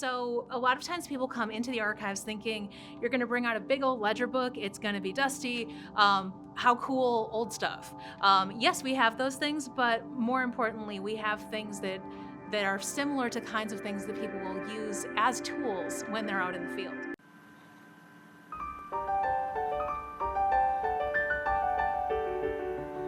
So a lot of times people come into the archives thinking you're going to bring out a big old ledger book, it's going to be dusty, how cool, old stuff. Yes, we have those things, but more importantly, we have things that are similar to kinds of things that people will use as tools when they're out in the field.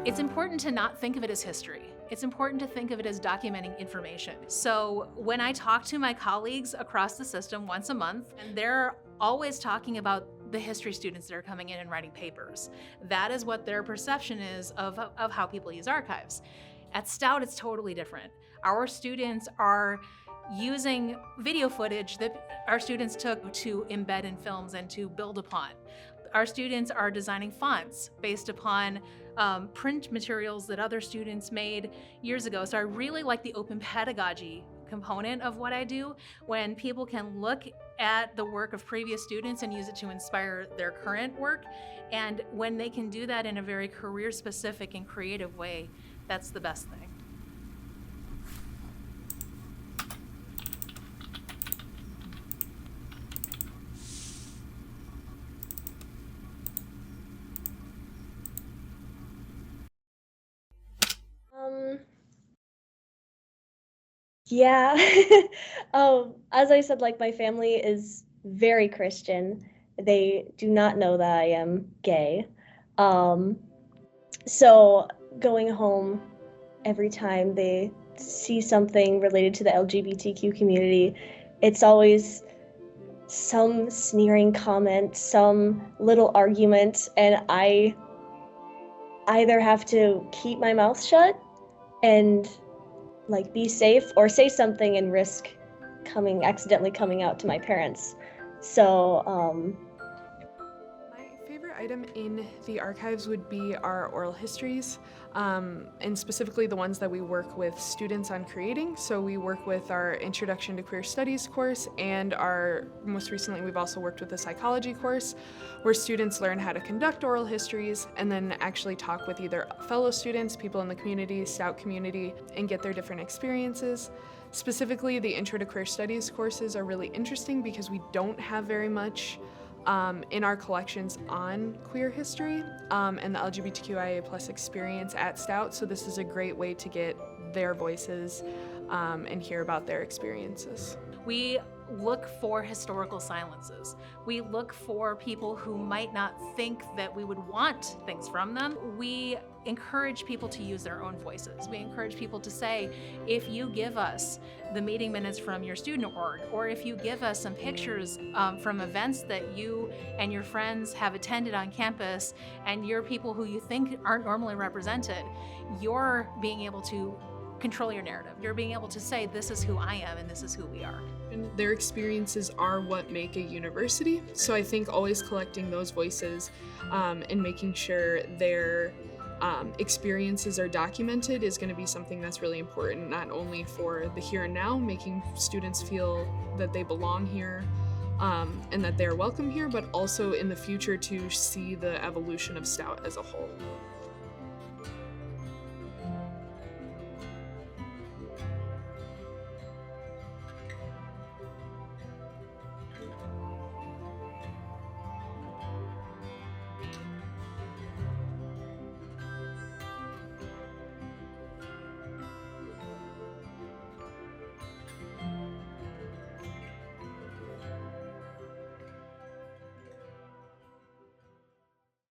It's important to not think of it as history. It's important to think of it as documenting information. So when I talk to my colleagues across the system once a month, and they're always talking about the history students that are coming in and writing papers. That is what their perception is of how people use archives. At Stout, it's totally different. Our students are using video footage that our students took to embed in films and to build upon. Our students are designing fonts based upon print materials that other students made years ago. So I really like the open pedagogy component of what I do, when people can look at the work of previous students and use it to inspire their current work. And when they can do that in a very career-specific and creative way, that's the best thing. Yeah. As I said, like, my family is very Christian. They do not know that I am gay. So going home every time they see something related to the LGBTQ community, it's always some sneering comment, some little argument, and I either have to keep my mouth shut and like be safe, or say something and risk accidentally coming out to my parents. So my favorite item in the archives would be our oral histories, and specifically the ones that we work with students on creating. So we work with our Introduction to Queer Studies course, and most recently we've also worked with a psychology course where students learn how to conduct oral histories and then actually talk with either fellow students, people in the community, Stout community, and get their different experiences. Specifically, the Intro to Queer Studies courses are really interesting because we don't have very much in our collections on queer history and the LGBTQIA+ experience at Stout, so this is a great way to get their voices and hear about their experiences. We look for historical silences. We look for people who might not think that we would want things from them. We encourage people to use their own voices. We encourage people to say, if you give us the meeting minutes from your student org, or if you give us some pictures from events that you and your friends have attended on campus, and you're people who you think aren't normally represented, you're being able to control your narrative. You're being able to say, this is who I am and this is who we are. And their experiences are what make a university. So I think always collecting those voices and making sure their experiences are documented is going to be something that's really important, not only for the here and now, making students feel that they belong here and that they're welcome here, but also in the future to see the evolution of Stout as a whole.